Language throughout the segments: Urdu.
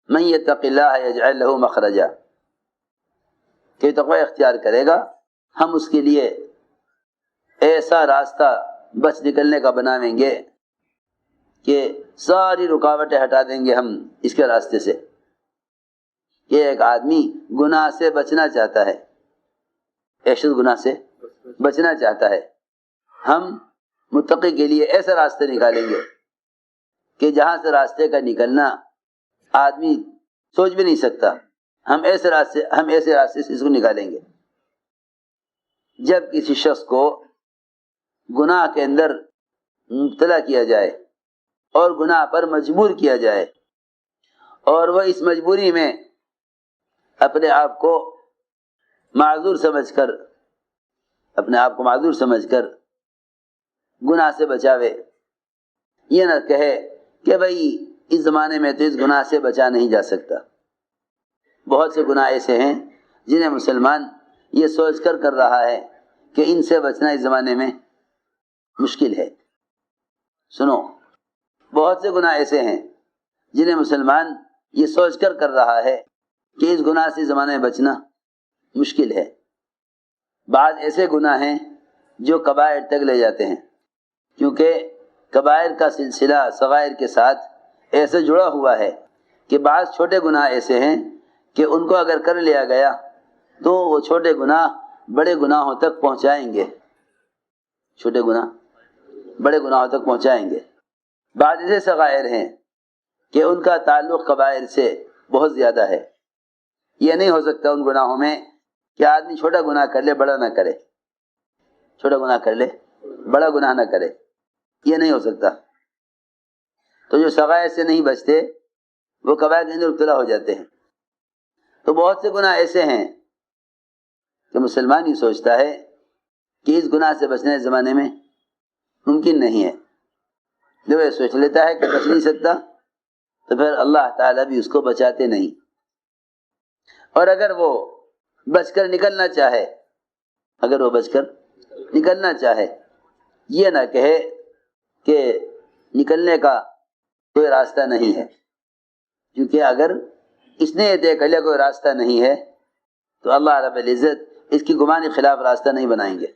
من یتق اللہ یجعل لہ مخرجا، کہ تقوی اختیار کرے گا ہم اس کے لیے ایسا راستہ بچ نکلنے کا بنائیں گے کہ ساری رکاوٹیں ہٹا دیں گے ہم اس کے راستے سے۔ یہ ایک آدمی گناہ سے بچنا چاہتا ہے، ایک شخص گناہ سے بچنا چاہتا ہے، ہم متقی کے لیے ایسے راستے نکالیں گے کہ جہاں سے راستے کا نکلنا آدمی سوچ بھی نہیں سکتا، ہم ایسے راستے سے اس کو نکالیں گے۔ جب کسی شخص کو گناہ کے اندر مبتلا کیا جائے اور گناہ پر مجبور کیا جائے اور وہ اس مجبوری میں اپنے آپ کو معذور سمجھ کر گناہ سے بچاوے، یہ نہ کہے کہ بھئی اس زمانے میں تو اس گناہ سے بچا نہیں جا سکتا۔ بہت سے گناہ ایسے ہیں جنہیں مسلمان یہ سوچ کر رہا ہے کہ ان سے بچنا اس زمانے میں مشکل ہے۔ سنو، بہت سے گناہ ایسے ہیں جنہیں مسلمان یہ سوچ کر رہا ہے کہ اس گناہ سے اس زمانے میں بچنا مشکل ہے۔ بعض ایسے گناہ ہیں جو کبائر تک لے جاتے ہیں، کیونکہ کبائر کا سلسلہ صغائر کے ساتھ ایسے جڑا ہوا ہے کہ بعض چھوٹے گناہ ایسے ہیں کہ ان کو اگر کر لیا گیا تو وہ چھوٹے گناہ بڑے گناہوں تک پہنچائیں گے، چھوٹے گناہ بڑے گناہوں تک پہنچائیں گے۔ بعض ایسے صغائر ہیں کہ ان کا تعلق کبائر سے بہت زیادہ ہے۔ یہ نہیں ہو سکتا ان گناہوں میں کہ آدمی چھوٹا گناہ کر لے بڑا نہ کرے، چھوٹا گناہ کر لے بڑا گناہ نہ کرے، یہ نہیں ہو سکتا۔ تو جو صغائر سے نہیں بچتے وہ کبائر کے اندر مبتلا ہو جاتے ہیں۔ تو بہت سے گناہ ایسے ہیں کہ مسلمان یہ سوچتا ہے کہ اس گناہ سے بچنا اس زمانے میں ممکن نہیں ہے، جب یہ سوچ لیتا ہے کہ بچ نہیں سکتا تو پھر اللہ تعالیٰ بھی اس کو بچاتے نہیں۔ اور اگر وہ بچ کر نکلنا چاہے، یہ نہ کہے کہ نکلنے کا کوئی راستہ نہیں ہے، کیونکہ اگر اس نے یہ طے کر لیا کوئی راستہ نہیں ہے تو اللہ رب العزت اس کی گمان کے خلاف راستہ نہیں بنائیں گے۔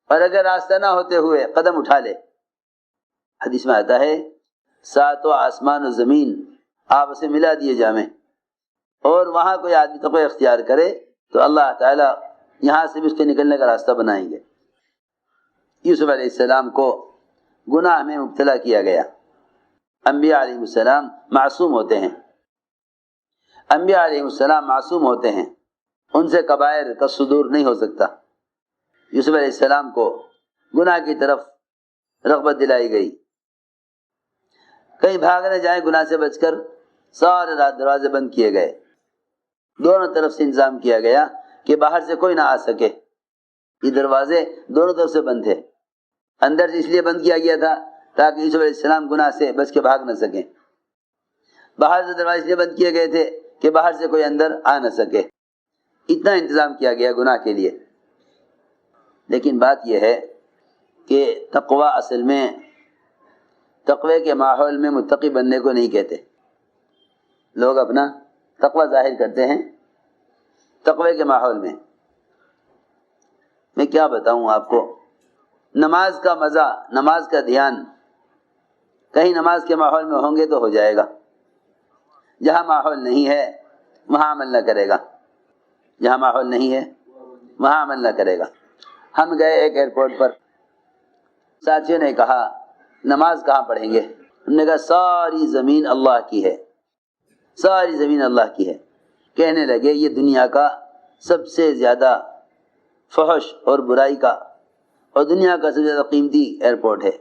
اور اگر راستہ نہ ہوتے ہوئے قدم اٹھا لے، حدیث میں آتا ہے ساتوں آسمان و زمین آپ سے ملا دیے جامیں، اور وہاں کوئی آدمی تقوی اختیار کرے تو اللہ تعالیٰ یہاں سے بھی اس کے نکلنے کا راستہ بنائیں گے۔ یوسف علیہ السلام کو گناہ میں مبتلا کیا گیا۔ انبیاء علیہ السلام معصوم ہوتے ہیں، انبیاء علیہ السلام معصوم ہوتے ہیں، ان سے کبائر کا صدور نہیں ہو سکتا۔ یوسف علیہ السلام کو گناہ کی طرف رغبت دلائی گئی، کہیں بھاگنے جائیں گناہ سے بچ کر، سارے رات دروازے بند کیے گئے، دونوں طرف سے انتظام کیا گیا کہ باہر سے کوئی نہ آ سکے۔ یہ دروازے دونوں طرف سے بند تھے، اندر سے اس لیے بند کیا گیا تھا تاکہ یوسف علیہ السلام گناہ سے بچ کے بھاگ نہ سکیں، باہر سے دروازے اس لیے بند کیے گئے تھے کہ باہر سے کوئی اندر آ نہ سکے۔ اتنا انتظام کیا گیا گناہ کے لیے۔ لیکن بات یہ ہے کہ تقوی اصل میں تقوی کے ماحول میں متقی بننے کو نہیں کہتے۔ لوگ اپنا تقوی ظاہر کرتے ہیں تقوی کے ماحول میں۔ میں کیا بتاؤں آپ کو، نماز کا مزہ، نماز کا دھیان کہیں نماز کے ماحول میں ہوں گے تو ہو جائے گا، جہاں ماحول نہیں ہے وہاں عمل نہ کرے گا، جہاں ماحول نہیں ہے وہاں عمل نہ کرے گا۔ ہم گئے ایک ایئرپورٹ پر، ساتھیوں نے کہا نماز کہاں پڑھیں گے؟ ہم نے کہا ساری زمین اللہ کی ہے، ساری زمین اللہ کی ہے۔ کہنے لگے یہ دنیا کا سب سے زیادہ فحش اور برائی کا اور دنیا کا سب سے زیادہ قیمتی ایئرپورٹ ہے،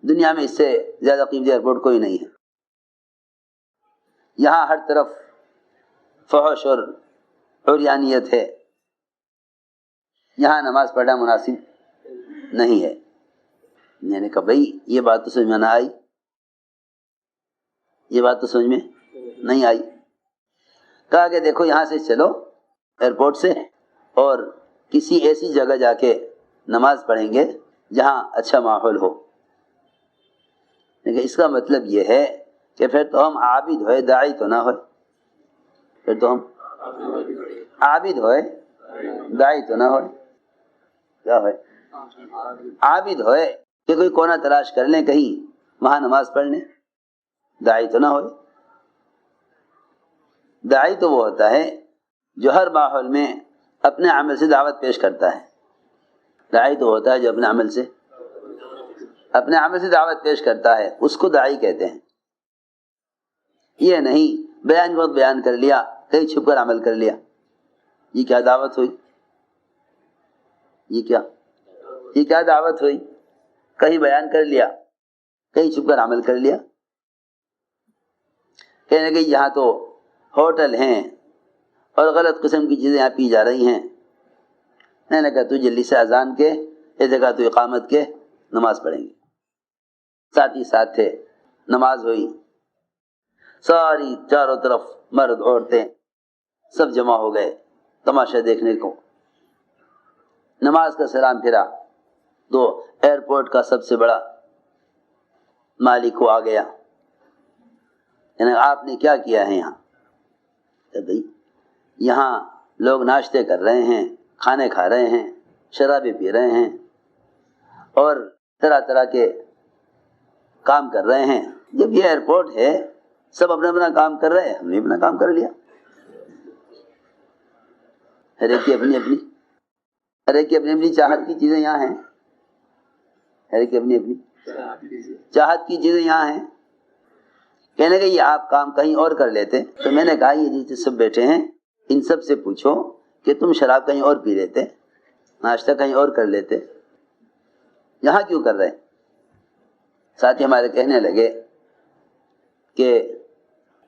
دنیا میں اس سے زیادہ قیمتی ایئرپورٹ کوئی نہیں ہے۔ یہاں ہر طرف فحش اور عریانیت ہے، یہاں نماز پڑھنا مناسب نہیں ہے۔ میں نے کہا بھائی یہ بات تو سمجھ میں نہ آئی، یہ بات تو سمجھ میں نہیں آئی۔ کہا کہ دیکھو یہاں سے چلو ایئرپورٹ سے اور کسی ایسی جگہ جا کے نماز پڑھیں گے جہاں اچھا ماحول ہو۔ لیکن اس کا مطلب یہ ہے کہ پھر تو ہم عابد ہوئے، داعی تو نہ ہوئے۔ پھر تو ہم عابد ہوئے، داعی تو نہ ہوئے. کیا ہوئے؟ عابد ہوئے کہ کوئی کونا تلاش کر لیں کہیں وہاں نماز پڑھ لیں. داعی تو نہ ہوئے. داعی تو وہ ہوتا ہے جو ہر ماحول میں اپنے عمل سے دعوت پیش کرتا ہے. داعی تو ہوتا ہے جو اپنے عمل سے دعوت پیش کرتا ہے، اس کو داعی کہتے ہیں. یہ نہیں بیان وقت بیان کر لیا، کہیں چھپ کر عمل کر لیا. یہ کیا دعوت ہوئی؟ یہ کیا دعوت ہوئی؟ کہیں بیان کر لیا، کہیں چھپ کر عمل کر لیا. کہنے کہ یہاں تو ہوٹل ہیں اور غلط قسم کی چیزیں یہاں پی جا رہی ہیں. میں نے کہا تو جلدی سے اذان کے، یہ جگہ تو اقامت کے، نماز پڑھیں گے. ساتھی ساتھ تھے، نماز ہوئی. ساری چاروں طرف مرد عورتیں سب جمع ہو گئے تماشا دیکھنے کو. نماز کا سلام پھرا تو ایئرپورٹ کا سب سے بڑا مالک وہ آ گیا. یعنی آپ نے کیا کیا ہے یہاں؟ کہ بھئی یہاں لوگ ناشتے کر رہے ہیں، کھانے کھا رہے ہیں، شرابیں پی رہے ہیں اور طرح طرح کے کام کر رہے ہیں. جب یہ ایئرپورٹ ہے سب اپنا اپنا کام کر رہے ہیں، ہم نے اپنا کام کر لیا. ہر ایک کی اپنی چاہت کی چیزیں یہاں ہیں. ہر ایک کی اپنی چاہت کی چیزیں یہاں ہیں. کہنے کہ یہ آپ کام کہیں اور کر لیتے. تو میں نے کہا یہ جتنے سب بیٹھے ہیں ان سب سے پوچھو کہ تم شراب کہیں اور پی لیتے، ناشتہ کہیں اور کر لیتے، یہاں کیوں کر رہے؟ ساتھی ہمارے کہنے لگے کہ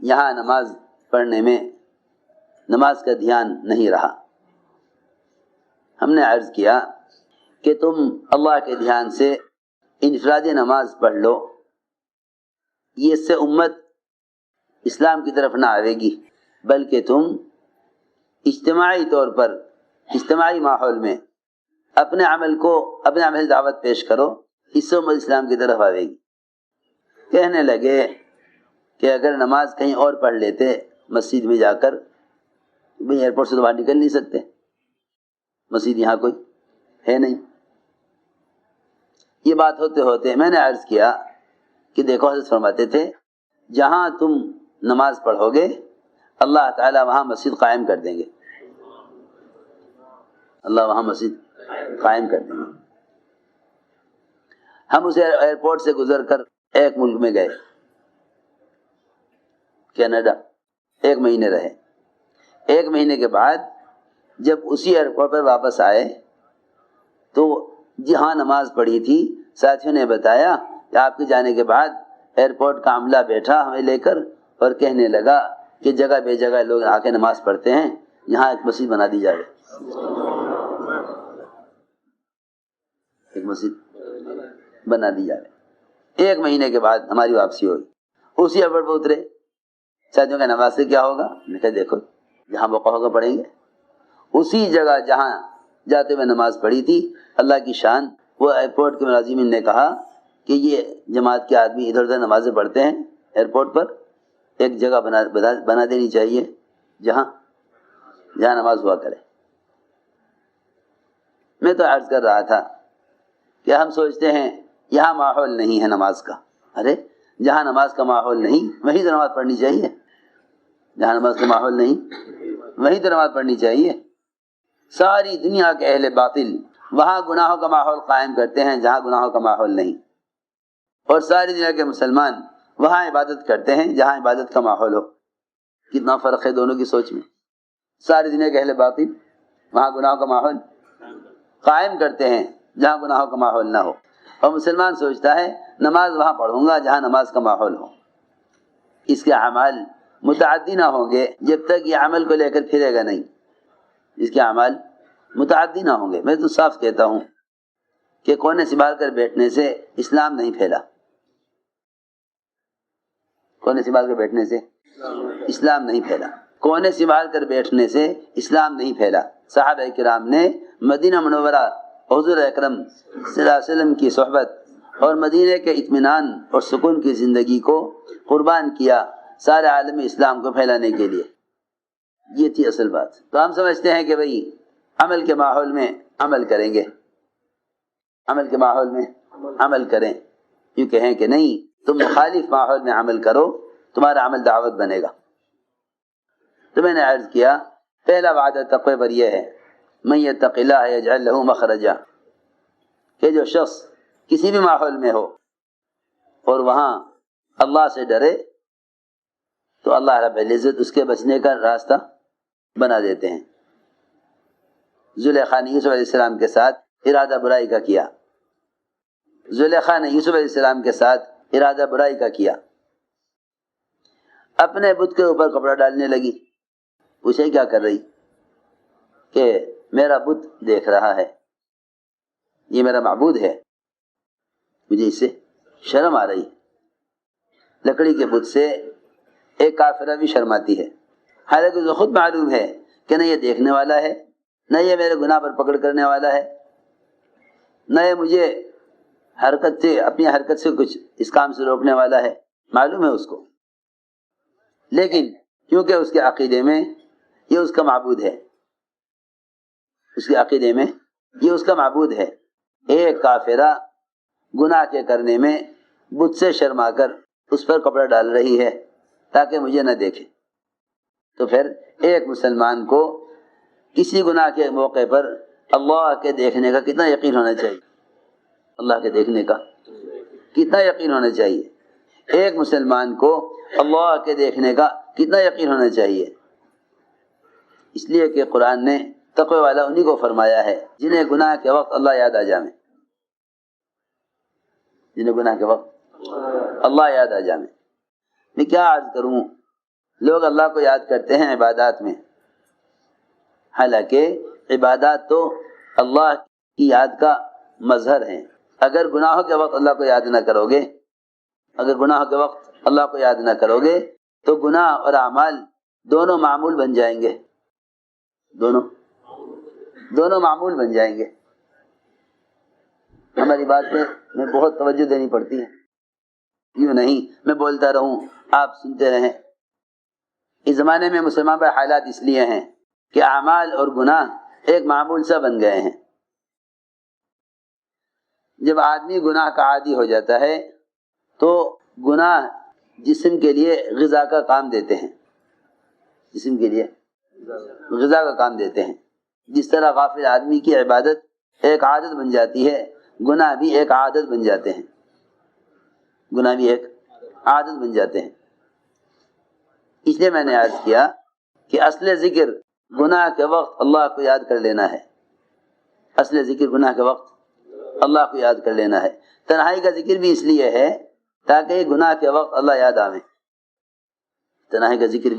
یہاں نماز پڑھنے میں نماز کا دھیان نہیں رہا. ہم نے عرض کیا کہ تم اللہ کے دھیان سے انفرادی نماز پڑھ لو، یہ اس سے امت اسلام کی طرف نہ آئے گی، بلکہ تم اجتماعی طور پر اجتماعی ماحول میں اپنے عمل سے دعوت پیش کرو، اس سے امت اسلام کی طرف آئے گی. کہنے لگے کہ اگر نماز کہیں اور پڑھ لیتے مسجد میں جا کر، بھئی ایئرپورٹ سے تو باہر نکل نہیں سکتے، مسجد یہاں کوئی ہے نہیں. یہ بات ہوتے ہوتے میں نے عرض کیا کہ دیکھو حضرت فرماتے تھے جہاں تم نماز پڑھو گے اللہ تعالیٰ وہاں مسجد قائم کر دیں گے. اللہ وہاں مسجد قائم کر دیں گے. ہم اسے ایئرپورٹ سے گزر کر ایک ملک میں گئے، کینیڈا. 1 مہینے رہے. 1 مہینے کے بعد جب اسی ایئرپورٹ پر واپس آئے تو جہاں نماز پڑھی تھی ساتھیوں نے بتایا کہ آپ کے جانے کے بعد ایئرپورٹ کا عملہ بیٹھا ہمیں لے کر اور کہنے لگا کہ جگہ بے جگہ لوگ آ کے نماز پڑھتے ہیں، یہاں ایک مسجد بنا دی جائے. ایک مسجد بنا دی جائے. 1 مہینے کے بعد ہماری واپسی ہوئی. اسی ایئرپورٹ پر اترے. ساتھیوں کا نماز سے کیا ہوگا؟ میں نے کہا دیکھو جہاں موقع ہوگا پڑھیں گے. اسی جگہ جہاں جاتے ہوئے نماز پڑھی تھی، اللہ کی شان، وہ ایئرپورٹ کے ملازمین نے کہا کہ یہ جماعت کے آدمی ادھر ادھر نمازیں پڑھتے ہیں ایئرپورٹ پر، ایک جگہ بنا دینی چاہیے جہاں نماز ہوا کرے. میں تو عرض کر رہا تھا کہ ہم سوچتے ہیں یہاں ماحول نہیں ہے نماز کا. ارے جہاں نماز کا ماحول نہیں وہیں تو نماز پڑھنی چاہیے. جہاں نماز کا ماحول نہیں وہیں تو نماز پڑھنی چاہیے. ساری دنیا کے اہل باطل وہاں گناہوں کا ماحول قائم کرتے ہیں جہاں گناہوں کا ماحول نہیں، اور ساری دنیا کے مسلمان وہاں عبادت کرتے ہیں جہاں عبادت کا ماحول ہو. کتنا فرق ہے دونوں کی سوچ میں. ساری دنیا کے اہل باطل وہاں گناہوں کا ماحول قائم کرتے ہیں جہاں گناہوں کا ماحول نہ ہو، اور مسلمان سوچتا ہے نماز وہاں پڑھوں گا جہاں نماز کا ماحول ہو. اس کے اعمال متعدی نہ ہوں گے جب تک یہ عمل کو لے کر پھرے گا نہیں. اس کے اعمال متعدی نہ ہوں گے. میں تو صاف کہتا ہوں کہ کونے سنبھال کر بیٹھنے سے اسلام نہیں پھیلا. کونے سنبھال کر بیٹھنے سے اسلام نہیں پھیلا. کونے سنبھال کر بیٹھنے سے اسلام نہیں پھیلا. صحابہ کرام نے مدینہ منورہ حضور اکرم صلی اللہ علیہ وسلم کی صحبت اور مدینہ کے اطمینان اور سکون کی زندگی کو قربان کیا سارے عالم اسلام کو پھیلانے کے لیے. یہ تھی اصل بات. تو ہم سمجھتے ہیں کہ بھئی عمل کے ماحول میں عمل کریں گے، عمل کے ماحول میں عمل کریں. یوں کہیں کہ نہیں، تم مخالف ماحول میں عمل کرو، تمہارا عمل دعوت بنے گا. تو میں نے عرض کیا پہلا وعدہ تقوی پر یہ ہے من یتق اللہ یجعل لہ مخرجا، کہ جو شخص کسی بھی ماحول میں ہو اور وہاں اللہ سے ڈرے تو اللہ رب العزت اس کے بچنے کا راستہ بنا دیتے ہیں. زلیخا نے یوسف علیہ السلام کے ساتھ ارادہ برائی کا کیا، زلیخا نے یوسف علیہ السلام کے ساتھ ارادہ برائی کا کیا، اپنے بت کے اوپر کپڑا ڈالنے لگی. اسے کیا کر رہی کہ میرا بت دیکھ رہا ہے، یہ میرا معبود ہے، مجھے اس سے شرم آ رہی ہے. لکڑی کے بت سے ایک کافرہ بھی شرماتی ہے، حالانکہ اسے خود معلوم ہے کہ نہ یہ دیکھنے والا ہے، نہ یہ میرے گناہ پر پکڑ کرنے والا ہے، نہ یہ مجھے حرکت سے اپنی حرکت سے کچھ اس کام سے روکنے والا ہے، معلوم ہے اس کو. لیکن کیونکہ اس کے عقیدے میں یہ اس کا معبود ہے، اس کے عقیدے میں یہ اس کا معبود ہے، ایک کافرہ گناہ کے کرنے میں بت سے شرما کر اس پر کپڑا ڈال رہی ہے تاکہ مجھے نہ دیکھے. تو پھر ایک مسلمان کو کسی گناہ کے موقع پر اللہ کے دیکھنے کا کتنا یقین ہونا چاہیے، اللہ کے دیکھنے کا کتنا یقین ہونا چاہیے. ایک مسلمان کو اللہ کے دیکھنے کا کتنا یقین ہونا چاہیے. اس لیے کہ قرآن نے تقوی والا انہی کو فرمایا ہے جنہیں گناہ کے وقت اللہ یاد آ جائے، جنہیں گناہ کے وقت اللہ یاد آ جائے. میں کیا عرض کروں، لوگ اللہ کو یاد کرتے ہیں عبادات میں، حالانکہ عبادات تو اللہ کی یاد کا مظہر ہیں. اگر گناہوں کے وقت اللہ کو یاد نہ کرو گے، اگر گناہوں کے وقت اللہ کو یاد نہ کرو گے تو گناہ اور اعمال دونوں معمول بن جائیں گے، دونوں معمول بن جائیں گے. ہماری بات پہ میں بہت توجہ دینی پڑتی ہے، یوں نہیں میں بولتا رہوں آپ سنتے رہیں. اس زمانے میں مسلمان پر حالات اس لیے ہیں کہ اعمال اور گناہ ایک معمول سا بن گئے ہیں. جب آدمی گناہ کا عادی ہو جاتا ہے تو گناہ جسم کے لیے غذا کا کام دیتے ہیں، جسم کے لیے غذا کا کام دیتے ہیں. جس طرح غافل آدمی کی عبادت ایک عادت بن جاتی ہے، گناہ بھی ایک عادت بن جاتے ہیں، گناہ بھی ایک عادت بن جاتے ہیں. اس لیے میں نے عرض کیا کہ اصل ذکر گناہ کے وقت اللہ کو یاد کر لینا ہے، اصل ذکر گناہ کے وقت اللہ کو یاد کر لینا ہے. تنہائی کا ذکر بھی اس لیے ہے تاکہ گناہ کے وقت اللہ یاد آوے. تنہائی کا ذکر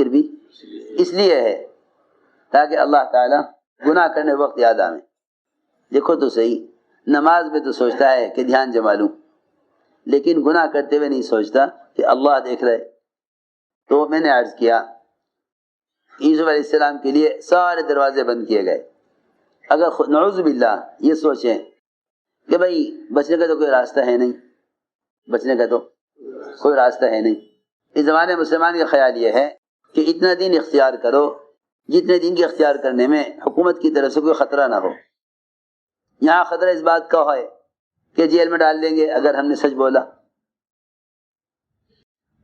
بھی اس لیے ہے تاکہ اللہ تعالیٰ گناہ کرنے وقت یاد آوے. دیکھو تو صحیح، نماز میں تو سوچتا ہے کہ دھیان جما لوں، لیکن گناہ کرتے ہوئے نہیں سوچتا کہ اللہ دیکھ رہے. تو میں نے عرض کیا یوسف علیہ السلام کے لیے سارے دروازے بند کیے گئے. اگر نعوذ باللہ یہ سوچیں کہ بھئی بچنے کا تو کوئی راستہ ہے نہیں، بچنے کا تو کوئی راستہ ہے نہیں. اس زمانے مسلمان کا خیال یہ ہے کہ اتنا دین اختیار کرو جتنے دین کے اختیار کرنے میں حکومت کی طرف سے کوئی خطرہ نہ ہو. یہاں خطرہ اس بات کا ہے کہ جیل میں ڈال دیں گے اگر ہم نے سچ بولا.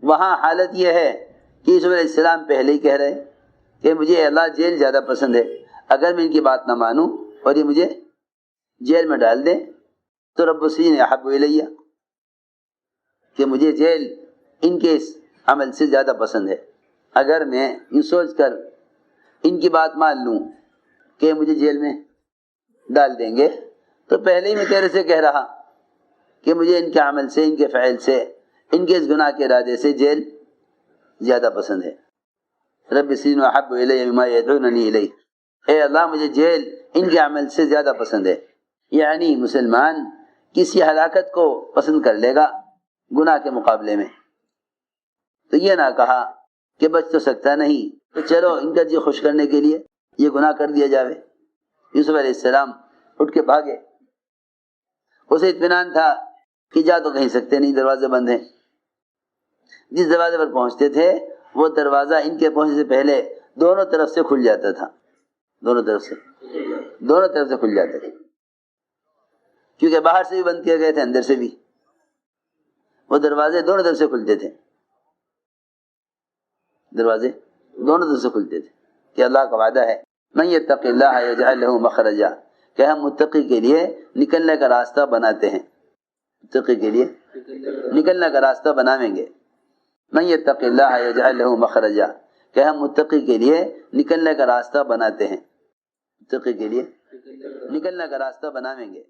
وہاں حالت یہ ہے کہ یوسف علیہ السلام پہلے ہی کہہ رہے کہ مجھے اللہ جیل زیادہ پسند ہے، اگر میں ان کی بات نہ مانوں اور یہ مجھے جیل میں ڈال دیں تو رب السجن احب الیہ، کہ مجھے جیل ان کے اس عمل سے زیادہ پسند ہے. اگر میں یہ سوچ کر ان کی بات مان لوں کہ مجھے جیل میں ڈال دیں گے تو پہلے ہی میں تیرے سے کہہ رہا کہ مجھے ان کے عمل سے، ان کے فعل سے، ان کے اس گناہ کے ارادے سے جیل زیادہ پسند ہے. رب السجن احب الیہ مما یدعوننی الیہ، اے اللہ مجھے جیل ان کے عمل سے زیادہ پسند ہے. یعنی مسلمان کسی ہلاکت کو پسند کر لے گا گناہ کے مقابلے میں. تو یہ نہ کہا کہ بچ تو سکتا نہیں تو چلو ان کا جی خوش کرنے کے لیے یہ گناہ کر دیا جاوے. یوسف علیہ السلام اٹھ کے بھاگے. اسے اطمینان تھا کہ جا تو کہیں سکتے نہیں، دروازے بند ہیں. جس دروازے پر پہنچتے تھے وہ دروازہ ان کے پہنچنے سے پہلے دونوں طرف سے کھل جاتا تھا، دونوں طرف سے کھل جاتا تھا، کیونکہ باہر سے بھی بند کیے گئے تھے، اندر سے بھی، وہ دروازے دونوں طرف سے کھلتے تھے، دروازے دونوں طرف سے کھلتے تھے، کہ اللہ کا وعدہ ہے من یتق اللہ یجعل له مخرجا، کہ ہم متقی کے لیے نکلنے کا راستہ بناتے ہیں، متقی کے لیے نکلنے کا راستہ بنائیں گے، من یتق اللہ یجعل له مخرجا، کہ ہم متقی کے لیے نکلنے کا راستہ بناتے ہیں، متقی کے لیے نکلنے کا راستہ بنائیں گے۔